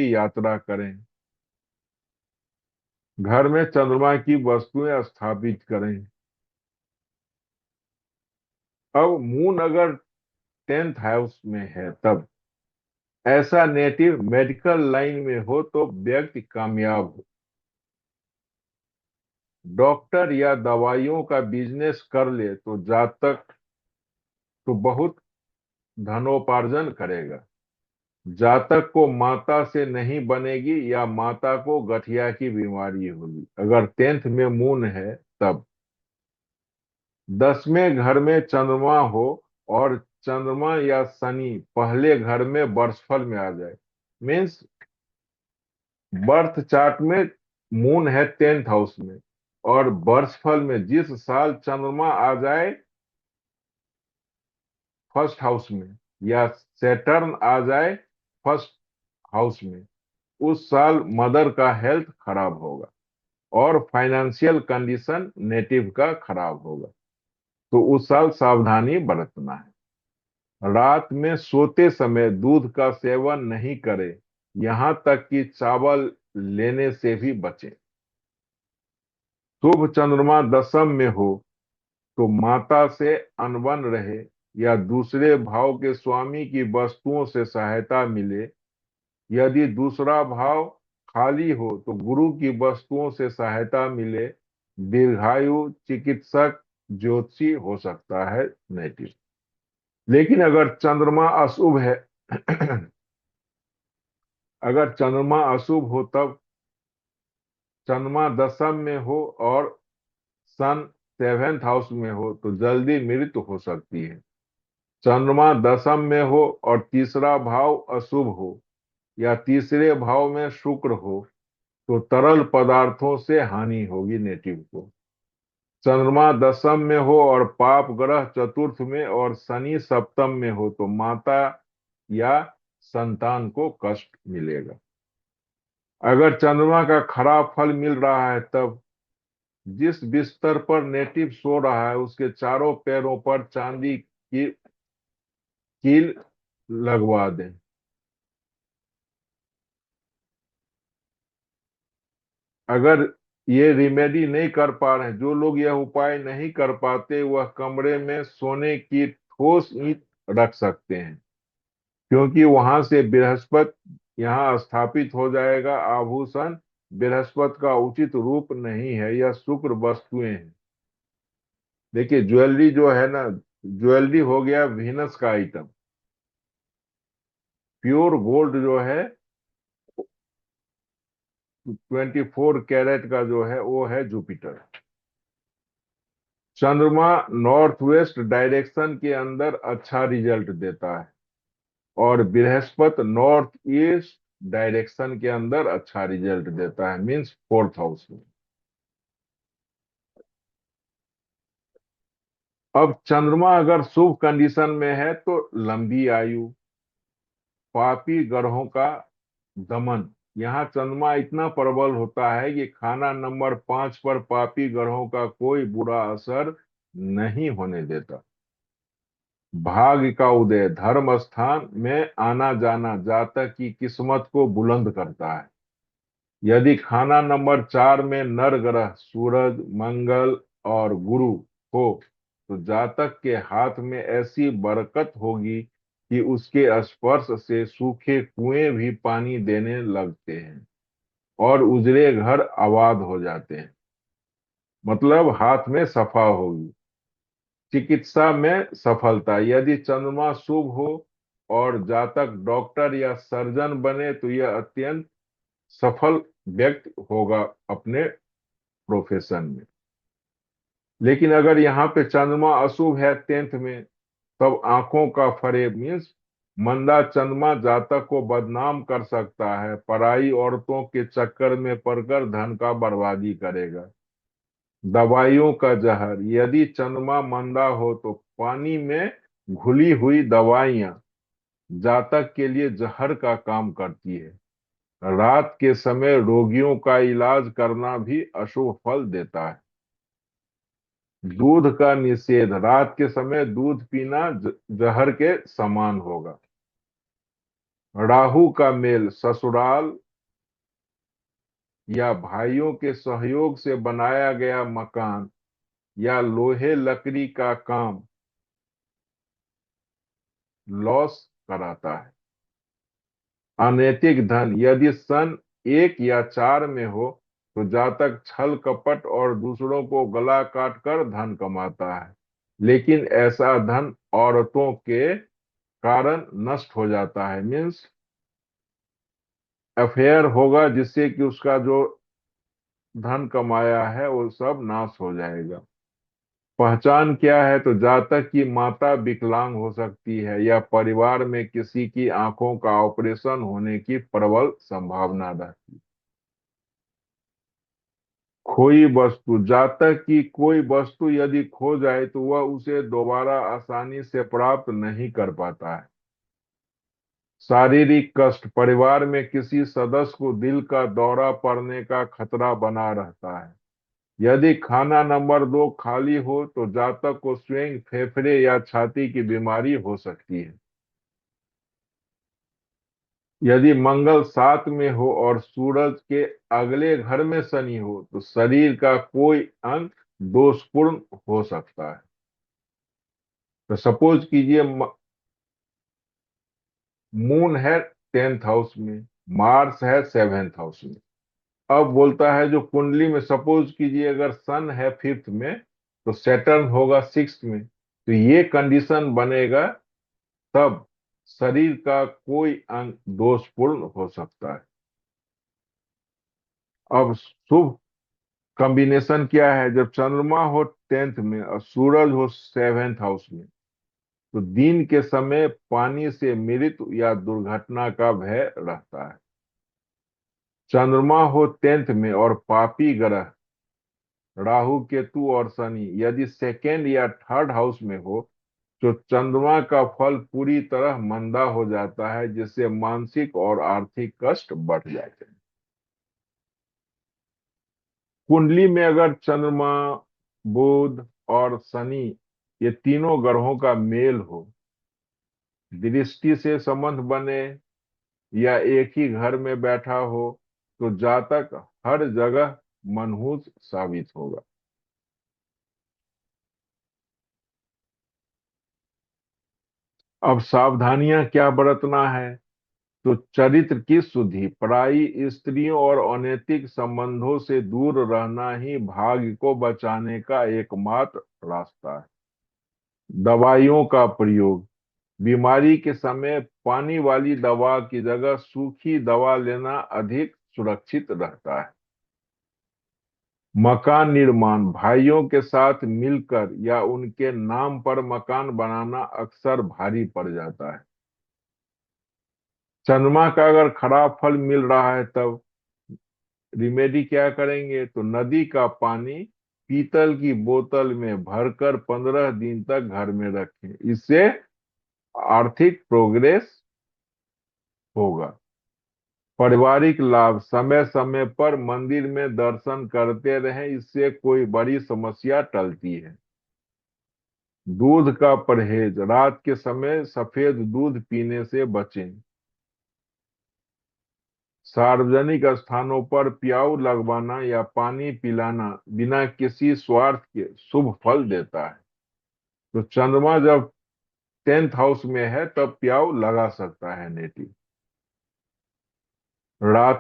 यात्रा करें। घर में चंद्रमा की वस्तुएं स्थापित करें। अब मून अगर 10th हाउस में है तब ऐसा नेटिव मेडिकल लाइन में हो तो व्यक्ति कामयाब हो। डॉक्टर या दवाइयों का बिजनेस कर ले तो जातक तो बहुत धनोपार्जन करेगा। जातक को माता से नहीं बनेगी या माता को गठिया की बीमारी होगी अगर 10th में मून है तब। 10वें घर में चंद्रमा हो और चंद्रमा या शनि पहले घर में वर्षफल में आ जाए, मीन्स बर्थ चार्ट में मून है 10th हाउस में और वर्षफल में जिस साल चंद्रमा आ जाए फर्स्ट हाउस में या सैटर्न आ जाए फर्स्ट हाउस में, उस साल मदर का हेल्थ खराब होगा और फाइनेंशियल कंडीशन नेटिव का खराब होगा। तो उस साल सावधानी बरतना है। रात में सोते समय दूध का सेवन नहीं करें, यहां तक कि चावल लेने से भी बचें। शुभ चंद्रमा दशम में हो तो माता से अनबन रहे या दूसरे भाव के स्वामी की वस्तुओं से सहायता मिले। यदि दूसरा भाव खाली हो तो गुरु की वस्तुओं से सहायता मिले। दीर्घायु चिकित्सक ज्योतिषी हो सकता है नेटिव। लेकिन अगर चंद्रमा अशुभ है अगर चंद्रमा अशुभ हो तब चंद्रमा दशम में हो और सन 7th हाउस में हो तो जल्दी मृत्यु हो सकती है। चंद्रमा दशम में हो और तीसरा भाव अशुभ हो या तीसरे भाव में शुक्र हो तो तरल पदार्थों से हानि होगी नेटिव को। चंद्रमा दशम में हो और पाप ग्रह चतुर्थ में और शनि सप्तम में हो तो माता या संतान को कष्ट मिलेगा। अगर चंद्रमा का खराब फल मिल रहा है तब जिस बिस्तर पर नेटिव सो रहा है उसके चारों पैरों पर चांदी की कील लगवा दें। अगर ये रिमेडी नहीं कर पा रहे हैं, जो लोग यह उपाय नहीं कर पाते वह कमरे में सोने की ठोस ईंट रख सकते हैं क्योंकि वहां से बृहस्पति यहाँ स्थापित हो जाएगा। आभूषण बृहस्पति का उचित रूप नहीं है, यह शुक्र वस्तुएं हैं। देखिए ज्वेलरी जो है ना, ज्वेलरी हो गया वीनस का आइटम। प्योर गोल्ड जो है 24 कैरेट का जो है वो है जुपिटर। चंद्रमा नॉर्थ वेस्ट डायरेक्शन के अंदर अच्छा रिजल्ट देता है और बृहस्पति नॉर्थ ईस्ट डायरेक्शन के अंदर अच्छा रिजल्ट देता है, मींस 4th हाउस में। अब चंद्रमा अगर शुभ कंडीशन में है तो लंबी आयु, पापी ग्रहों का दमन। यहाँ चंद्रमा इतना प्रबल होता है कि खाना नंबर 5 पर पापी ग्रहों का कोई बुरा असर नहीं होने देता। भाग्य का उदय, धर्म स्थान में आना जाना जातक की किस्मत को बुलंद करता है। यदि खाना नंबर 4 में नर ग्रह सूरज मंगल और गुरु हो तो जातक के हाथ में ऐसी बरकत होगी कि उसके स्पर्श से सूखे कुएं भी पानी देने लगते हैं और उजड़े घर आबाद हो जाते हैं। मतलब हाथ में सफा होगी। चिकित्सा में सफलता, यदि चंद्रमा शुभ हो और जातक डॉक्टर या सर्जन बने तो यह अत्यंत सफल व्यक्ति होगा अपने प्रोफेशन में। लेकिन अगर यहाँ पे चंद्रमा अशुभ है 10th में तब आंखों का फरेब, मीन्स मंदा चंद्रमा जातक को बदनाम कर सकता है, पराई औरतों के चक्कर में पड़कर धन का बर्बादी करेगा। दवाइयों का जहर, यदि चंद्रमा मंदा हो तो पानी में घुली हुई दवाइयां जातक के लिए जहर का काम करती है। रात के समय रोगियों का इलाज करना भी अशुभ फल देता है। दूध का निषेध, रात के समय दूध पीना जहर के समान होगा। राहु का मेल ससुराल या भाइयों के सहयोग से बनाया गया मकान या लोहे लकड़ी का काम लॉस कराता है। अनैतिक धन, यदि सन 1 या 4 में हो तो जातक छल कपट और दूसरों को गला काट कर धन कमाता है, लेकिन ऐसा धन औरतों के कारण नष्ट हो जाता है। मीन्स अफेयर होगा जिससे कि उसका जो धन कमाया है वो सब नाश हो जाएगा। पहचान क्या है? तो जातक की माता विकलांग हो सकती है या परिवार में किसी की आंखों का ऑपरेशन होने की प्रबल संभावना रहती है। खोई वस्तु, जातक की कोई वस्तु यदि खो जाए तो वह उसे दोबारा आसानी से प्राप्त नहीं कर पाता है। शारीरिक कष्ट, परिवार में किसी सदस्य को दिल का दौरा पड़ने का खतरा बना रहता है। यदि खाना नंबर 2 खाली हो तो जातक को स्वयं फेफड़े या छाती की बीमारी हो सकती है। यदि मंगल 7 में हो और सूरज के अगले घर में शनि हो तो शरीर का कोई अंग दोषपूर्ण हो सकता है। तो सपोज कीजिए मून है 10th हाउस में, मार्स है 7th हाउस में। अब बोलता है जो कुंडली में सपोज कीजिए अगर सन है 5th में तो सैटर्न होगा 6th में, तो ये कंडीशन बनेगा तब शरीर का कोई अंग दोषपूर्ण हो सकता है। अब शुभ कॉम्बिनेशन क्या है? जब चंद्रमा हो 10th में और सूरज हो 7th हाउस में तो दिन के समय पानी से मृत्यु या दुर्घटना का भय रहता है। चंद्रमा हो 10th में और पापी ग्रह राहु केतु और शनि यदि 2nd या 3rd हाउस में हो तो चंद्रमा का फल पूरी तरह मंदा हो जाता है, जिससे मानसिक और आर्थिक कष्ट बढ़ जाते हैं। कुंडली में अगर चंद्रमा, बुध और शनि ये तीनों ग्रहों का मेल हो, दृष्टि से संबंध बने या एक ही घर में बैठा हो तो जातक हर जगह मनहूस साबित होगा। अब सावधानियां क्या बरतना है? तो चरित्र की शुद्धि, पराई स्त्रियों और अनैतिक संबंधों से दूर रहना ही भाग्य को बचाने का एकमात्र रास्ता है। दवाइयों का प्रयोग, बीमारी के समय पानी वाली दवा की जगह सूखी दवा लेना अधिक सुरक्षित रहता है। मकान निर्माण, भाइयों के साथ मिलकर या उनके नाम पर मकान बनाना अक्सर भारी पड़ जाता है। चंद्रमा का अगर खराब फल मिल रहा है तब रिमेडी क्या करेंगे? तो नदी का पानी पीतल की बोतल में भरकर 15 दिन तक घर में रखें, इससे आर्थिक प्रोग्रेस होगा। पारिवारिक लाभ, समय समय पर मंदिर में दर्शन करते रहें, इससे कोई बड़ी समस्या टलती है। दूध का परहेज, रात के समय सफेद दूध पीने से बचें। सार्वजनिक स्थानों पर प्याऊ लगवाना या पानी पिलाना बिना किसी स्वार्थ के शुभ फल देता है। तो चंद्रमा जब 10th हाउस में है तब प्याऊ लगा सकता है नेटी। रात